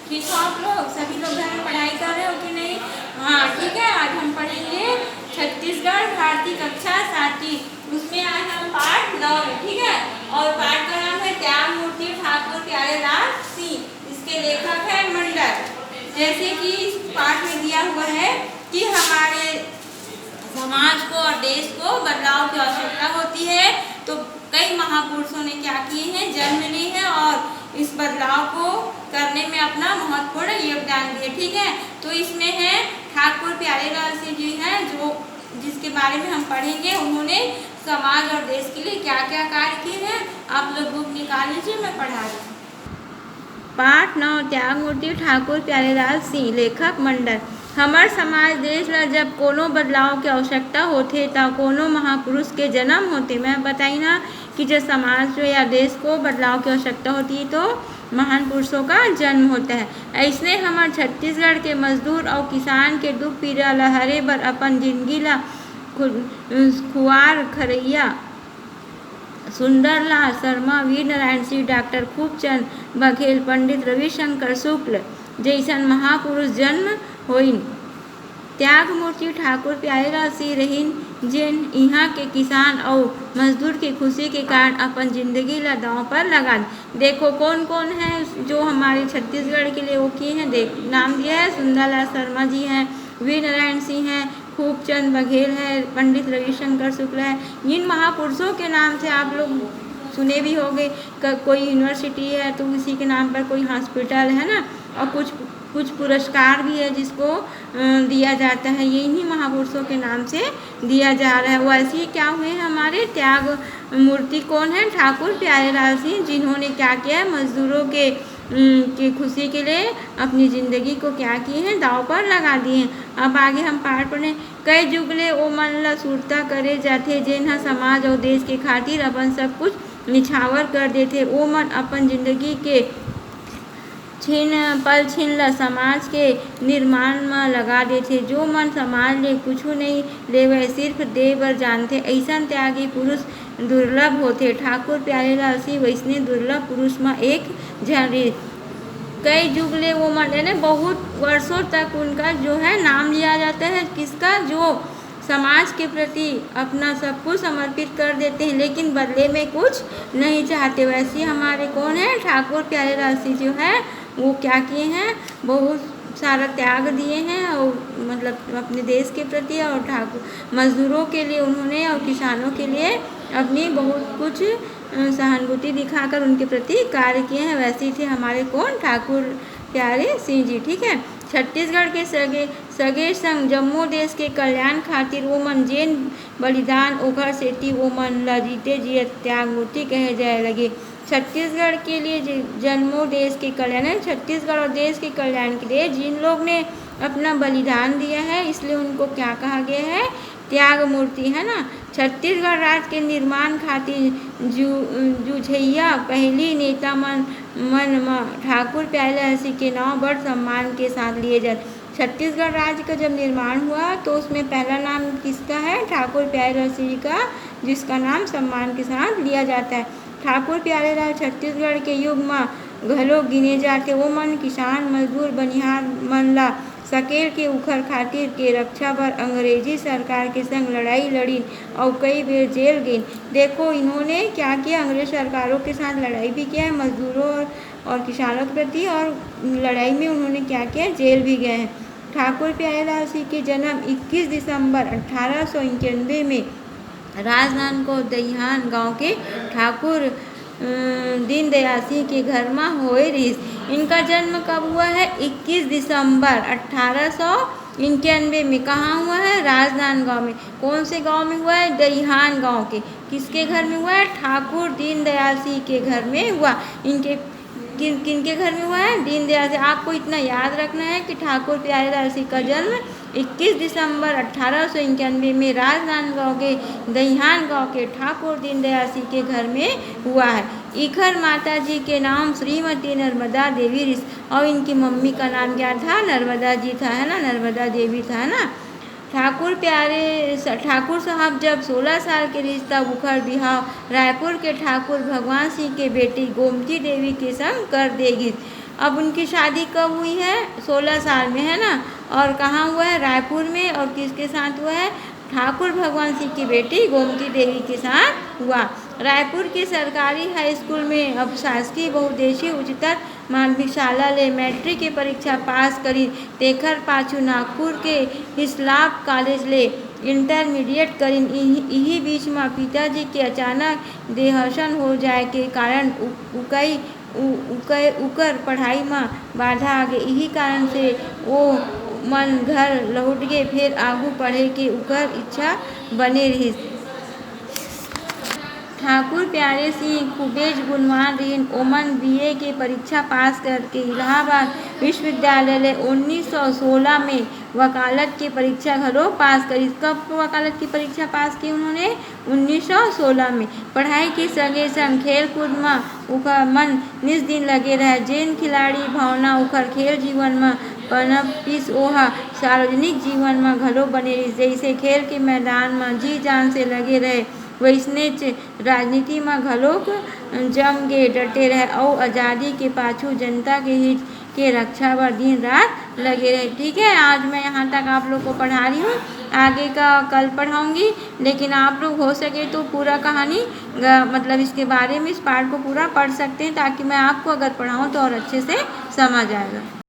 ठीक हो आप लोग? सभी लोग घर में पढ़ाई कर रहे हो कि नहीं? हाँ ठीक है। आज हम पढ़ेंगे छत्तीसगढ़ भारतीय कक्षा 7वीं। उसमें आज हम पाठ 9 में, ठीक है। और पाठ का नाम है त्यागमूर्ति ठाकुर प्यारेलाल सिंह। इसके लेखक है मंडल। जैसे कि इस पाठ में दिया हुआ है कि हमारे समाज को और देश को बदलाव की आवश्यकता होती है, तो कई महापुरुषों ने क्या किए हैं, जन्म ली है और इस बदलाव को करने में अपना महत्वपूर्ण योगदान दिए, ठीक है। तो इसमें है ठाकुर प्यारेलाल सिंह जी हैं, जो जिसके बारे में हम पढ़ेंगे। उन्होंने समाज और देश के लिए क्या क्या कार्य किए हैं। आप लोग बुक निकाल लीजिए, मैं पढ़ा रही हूँ। पाठ 9 त्यागमूर्ति ठाकुर प्यारेलाल सिंह। लेखक मंडल। हमार समाज देश ला जब कोनो बदलाव के आवश्यकता होथे तब कोनो महापुरुष के जन्म होते। मैं बताई ना कि जब समाज या देश को बदलाव की आवश्यकता होती है तो महान पुरुषों का जन्म होता है। ऐसने हमार छत्तीसगढ़ के मजदूर और किसान के दुख पीड़ा ला हरे बर अपन जिंदगी ला खुआर खरैया सुंदरलाल शर्मा, वीर नारायण सिंह, डॉक्टर खूबचंद बघेल, पंडित रविशंकर शुक्ल जैसन महापुरुष जन्म होइन। त्यागमूर्ति ठाकुर प्यारेलाल सिंह रहीन जेन इहाँ के किसान और मजदूर की खुशी के कारण अपन जिंदगी ला दांव पर लगा। देखो कौन कौन है जो हमारे छत्तीसगढ़ के लिए वो किए हैं। देख नाम दिया है, सुंदरलाल शर्मा जी हैं, वीर नारायण सिंह हैं, खूबचंद बघेल है, पंडित रविशंकर शुक्ल है। इन महापुरुषों के नाम से आप लोग सुने भी होंगे। कोई यूनिवर्सिटी है तो उसी के नाम पर कोई हॉस्पिटल है ना, और कुछ पुरस्कार भी है जिसको दिया जाता है, यही महापुरुषों के नाम से दिया जा रहा है। वैसे ही क्या हुए हमारे त्याग मूर्ति कौन है, ठाकुर प्यारेलाल सिंह, जिन्होंने क्या किया है, मजदूरों के खुशी के लिए अपनी ज़िंदगी को क्या किए हैं, दाव पर लगा दिए हैं। अब आगे हम पाठ पढ़ें। कई जुगले ओ मन ला सुरता करे जाथे जेन समाज और देश के खातिर अपन सब कुछ निछावर कर देथे। ओ मन अपन जिंदगी के छीन ला समाज के निर्माण में लगा देथे। जो मन समाज ले कुछु नहीं लेवे, सिर्फ दे बर जानथे, ऐसन त्यागी पुरुष दुर्लभ होथे। ठाकुर प्यारेलाल सिंह वैसने दुर्लभ पुरुष में एक झन। कई युग ले वो मन यानी बहुत वर्षों तक उनका जो है नाम लिया जाता है, किसका, जो समाज के प्रति अपना सब कुछ समर्पित कर देते हैं लेकिन बदले में कुछ नहीं चाहते। वैसे हमारे कौन है, ठाकुर प्यारेलाल सिंह जो है वो क्या किए हैं, बहुत सारा त्याग दिए हैं और मतलब अपने देश के प्रति और ठाकुर मजदूरों के लिए उन्होंने और किसानों के लिए अपनी बहुत कुछ सहानुभूति दिखाकर उनके प्रति कार्य किए हैं। वैसे ही थे हमारे कौन, ठाकुर प्यारे सिंह जी, ठीक है। छत्तीसगढ़ के सगे संग जम्मू देश के कल्याण खातिर वो मन जेन बलिदान ओखर सेती वो मन ला जीते जियत त्यागमूर्ति कहे जाए लगे। छत्तीसगढ़ के लिए जन्मों देश के कल्याण है, छत्तीसगढ़ और देश के कल्याण के लिए जिन लोग ने अपना बलिदान दिया है इसलिए उनको क्या कहा गया है, त्याग मूर्ति, है ना। छत्तीसगढ़ राज्य के निर्माण खातिर जुझैया पहली नेता मन ठाकुर प्यारेलाल सिंह के नाम बड़ सम्मान के साथ लिए जाते। छत्तीसगढ़ राज्य का जब निर्माण हुआ तो उसमें पहला नाम किसका है, ठाकुर प्यारेलाल सिंह का, जिसका नाम सम्मान के साथ लिया जाता है। ठाकुर प्यारेलाल छत्तीसगढ़ के युग में घलो गिने जाते। वो मन किसान मजदूर बनिहार मन ला सकेल के उखर खातिर के रक्षा बर अंग्रेजी सरकार के संग लड़ाई लड़ी और कई बेर जेल गई। देखो इन्होंने क्या किया, अंग्रेज सरकारों के साथ लड़ाई भी किया है मजदूरों और किसानों के प्रति, और लड़ाई में उन्होंने क्या किया, जेल भी गए हैं। ठाकुर प्यारेलाल सिंह के जन्म 21 दिसंबर 1891 में राजनांदगांव दहियान गांव के ठाकुर दीनदयाल सिंह के घर में होए रहीस। इनका जन्म कब हुआ है, 21 दिसंबर 1891 में। कहाँ हुआ है, राजनांदगांव में। कौन से गांव में हुआ है, दहियान गांव के। किसके घर में हुआ है, ठाकुर दीनदयाल सिंह के घर में हुआ। इनके किनके घर में हुआ है, दीनदयाल सिंह। आपको इतना याद रखना है कि ठाकुर प्यारेलाल सिंह का जन्म 21 दिसंबर 1891 में राजनांदगांव के दहियान गांव के ठाकुर दीनदयाल सिंह के घर में हुआ है। इखर माता जी के नाम श्रीमती नर्मदा देवी रिस और इनकी मम्मी का नाम क्या था, नर्मदा जी था, है ना, नर्मदा देवी था, है ना। ठाकुर साहब जब 16 साल के रिश्ता बुखर बिहाव रायपुर के ठाकुर भगवान सिंह के बेटी गोमती देवी के संग कर देगी। अब उनकी शादी कब हुई है? 16 साल में, है ना। और कहाँ हुआ है? रायपुर में। और किसके साथ हुआ है? ठाकुर भगवान सिंह की बेटी गोमती देवी के साथ हुआ। रायपुर की सरकारी हाई स्कूल में अब शासकीय बहुउद्देशीय उच्चतर माध्यमिक शाला ले मैट्रिक की परीक्षा पास करी। तेखर पाछू नागपुर के हिस्लॉप कॉलेज ले इंटरमीडिएट करीन। इही बीच में पिताजी के अचानक देहांत हो जाए के कारण उकर पढ़ाई में बाधा आ गई। इही कारण से वो मन घर लौट गे, फिर आगू पढ़े के उकर इच्छा बने रहिस। ठाकुर प्यारे सिंह खूबेच गुणवान रहिन। ओमन बीए के परीक्षा पास करके इलाहाबाद विश्वविद्यालय ले 1916 में वकालत की परीक्षा घलो पास करी। कब वकालत की परीक्षा पास की उन्होंने? 1916 में। पढ़ाई के संगे संग खेल कूद में उकर मन निस दिन लगे रहे। जेन खिलाड़ी भावना उकर खेल जीवन में पनपिस ओहा सार्वजनिक जीवन में घलो बने रहिस। जइसे खेल के मैदान में जी जान से लगे रहे, वइसनेच राजनीति में घलोक जम के डटे रहे और आज़ादी के पाछू जनता के हित के रक्षा बर दिन रात लगे रहे। ठीक है, आज मैं यहाँ तक आप लोग को पढ़ा रही हूँ, आगे का कल पढ़ाऊँगी। लेकिन आप लोग हो सके तो पूरा कहानी मतलब इसके बारे में इस पार्ट को पूरा पढ़ सकते हैं, ताकि मैं आपको अगर पढ़ाऊँ तो और अच्छे से समझ आएगा।